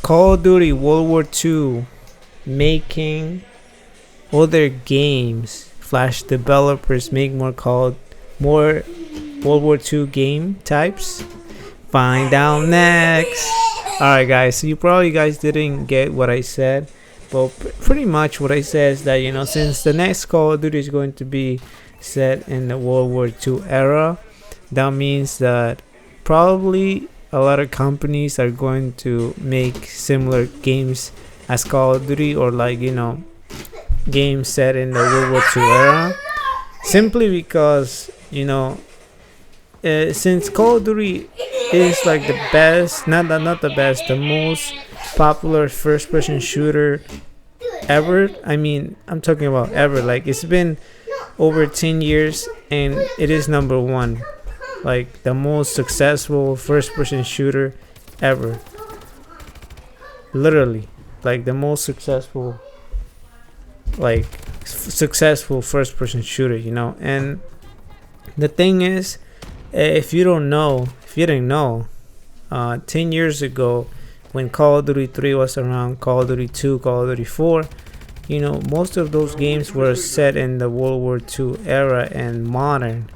Call of Duty World War II making other games. Flash developers make more World War II game types. Find out next. Alright guys, so you probably guys didn't get what I said, but pretty much what I said is that, you know, since the next Call of Duty is going to be set in the World War II era, that means that probably a lot of companies are going to make similar games as Call of Duty, or like, you know, games set in the World War II era, simply because, you know, since Call of Duty is like the best, not the best, the most popular first-person shooter ever. I mean, I'm talking about ever. Like, it's been over 10 years and it is number one, like the most successful first-person shooter ever. Literally, like the most successful, like successful first-person shooter, you know. And the thing is, if you didn't know, 10 years ago when Call of Duty 3 was around, Call of Duty 2, Call of Duty 4, you know, most of those games were set in the World War II era and modern.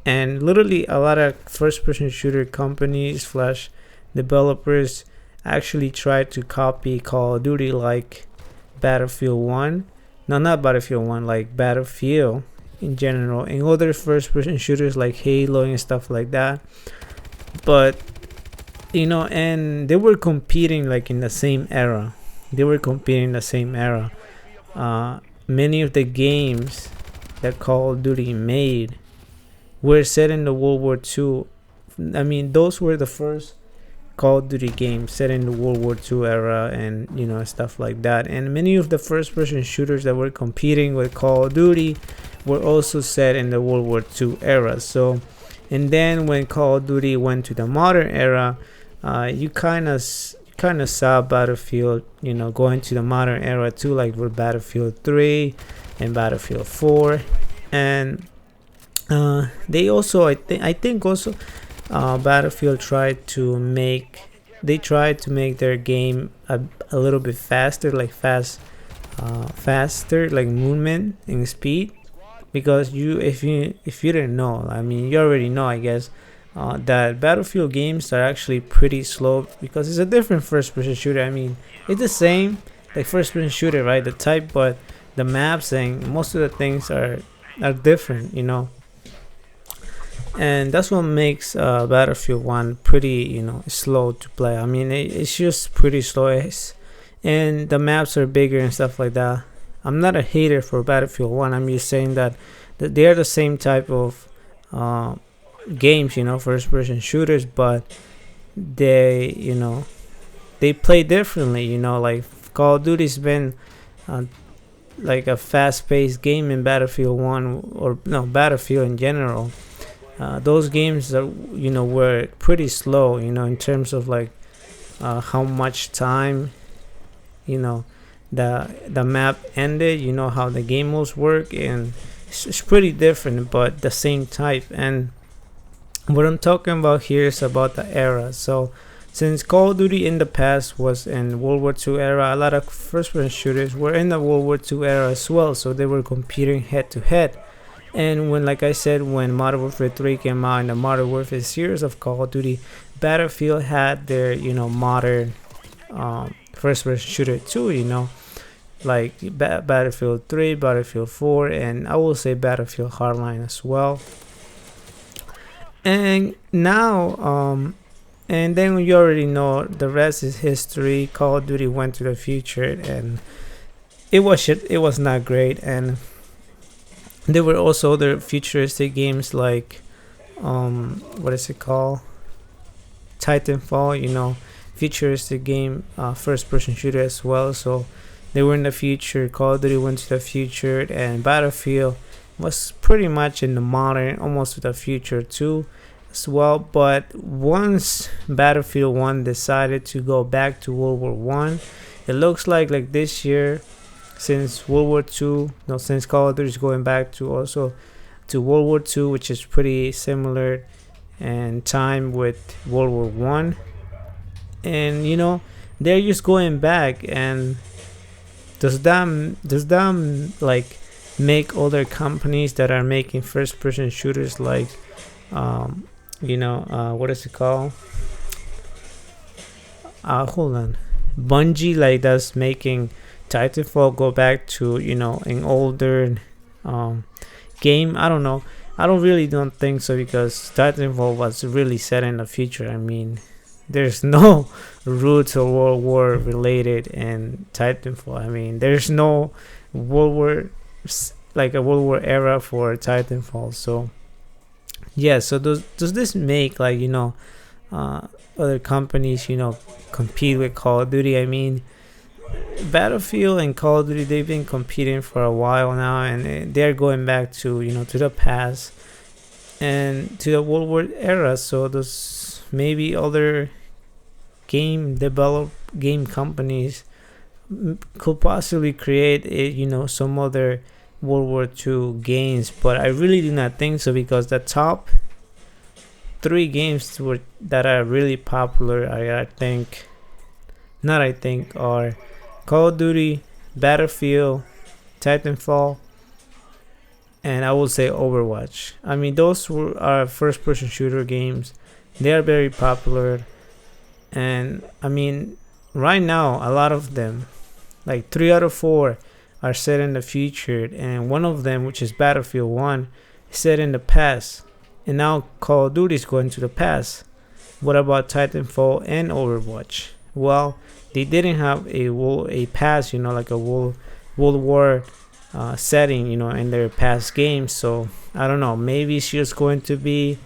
And literally a lot of first-person shooter companies slash developers actually tried to copy Call of Duty, like Battlefield 1. No, not Battlefield 1, like Battlefield in general, and other first-person shooters like Halo and stuff like that. But, you know, and they were competing like in the same era. Many of the games that Call of Duty made were set in the World War II. I mean, those were the first Call of Duty games set in the World War II era, and, you know, stuff like that. And many of the first-person shooters that were competing with Call of Duty were also set in the World War II era. So, and then when Call of Duty went to the modern era, you kind of saw Battlefield, you know, going to the modern era too, like with Battlefield 3 and Battlefield 4. And they also, I think also, Battlefield tried to make their game a little bit faster, like faster, like movement and speed. Because if you didn't know, I mean, you already know, I guess, that Battlefield games are actually pretty slow because it's a different first-person shooter. I mean, it's the same, like first-person shooter, right? The type, but the maps and most of the things are different, you know. And that's what makes Battlefield 1 pretty, you know, slow to play. I mean, it's just pretty slow, and the maps are bigger and stuff like that. I'm not a hater for Battlefield 1. I'm just saying that they are the same type of games, you know, first-person shooters, but they, you know, they play differently, you know. Like Call of Duty's been like a fast-paced game in Battlefield 1, or no, Battlefield in general. Those games are, you know, were pretty slow, you know, in terms of like how much time, you know, the map ended, you know, how the game modes work, and it's pretty different but the same type. And what I'm talking about here is about the era. So since Call of Duty in the past was in World War II era, a lot of first-person shooters were in the World War II era as well, so they were competing head to head. And when, like I said, when Modern Warfare 3 came out in the Modern Warfare series of Call of Duty, Battlefield had their, you know, modern first-person shooter too, you know, like Battlefield 3, Battlefield 4, and I will say Battlefield Hardline as well. And now, and then you already know the rest is history. Call of Duty went to the future, and it was not great. And there were also other futuristic games like what is it called, Titanfall, you know, futuristic game, first-person shooter as well. So they were in the future. Call of Duty went to the future, and Battlefield was pretty much in the modern, almost to the future too as well. But once Battlefield 1 decided to go back to World War 1, it looks like this year, since World War 2, no, since Call of Duty is going back to also to World War 2, which is pretty similar in time with World War 1. And, you know, they're just going back. And does that like make other companies that are making first person shooters like what is it called, hold on, Bungie, like that's making Titanfall go back to an older um game? I don't know. I don't think so, because Titanfall was really set in the future. I mean, there's no roots or World War related in Titanfall. I mean, there's no World War, like a World War era for Titanfall. So yeah, so does this make like uh, other companies compete with Call of Duty? I mean, Battlefield and Call of Duty, they've been competing for a while now, and they're going back to to the past and to the World War era. So those maybe other game companies could possibly create some other World War II games, but I really do not think so, because the top three games that are really popular, are Call of Duty, Battlefield, Titanfall, and I would say Overwatch. I mean, those are first-person shooter games. They are very popular, and I mean, right now, a lot of them, like 3 out of 4, are set in the future, and one of them, which is Battlefield 1, is set in the past, and now Call of Duty is going to the past. What about Titanfall and Overwatch? Well, they didn't have a past, like a World War setting, in their past games. So I don't know. Maybe it's just going to be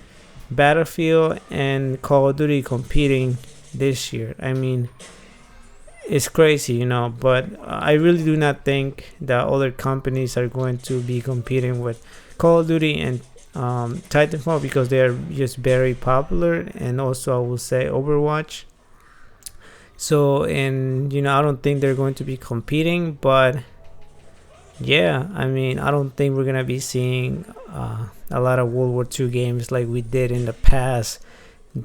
Battlefield and Call of Duty competing this year. I mean, it's crazy, but I really do not think that other companies are going to be competing with Call of Duty and Titanfall, because they are just very popular, and also I will say Overwatch. So, and I don't think they're going to be competing, but yeah, I mean, I don't think we're gonna be seeing a lot of World War II games like we did in the past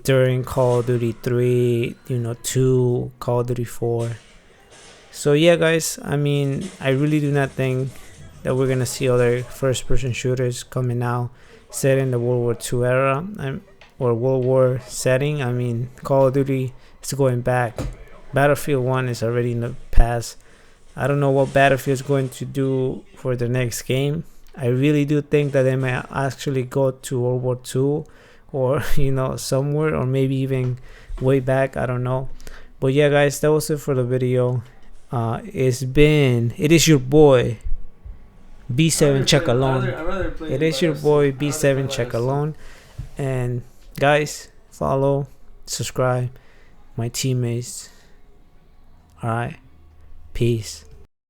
during Call of Duty 3, 2, Call of Duty 4. So yeah, guys, I mean, I really do not think that we're gonna see other first-person shooters coming out set in the World War II era or World War setting. I mean, Call of Duty is going back. Battlefield 1 is already in the past. I don't know what Battlefield is going to do for the next game. I really do think that they might actually go to World War II, or somewhere, or maybe even way back. I don't know. But yeah, guys, that was it for the video. It is your boy B7 Chacalon. It is your boy B7 Chacalon. And guys, follow, subscribe, my teammates. Alright, peace.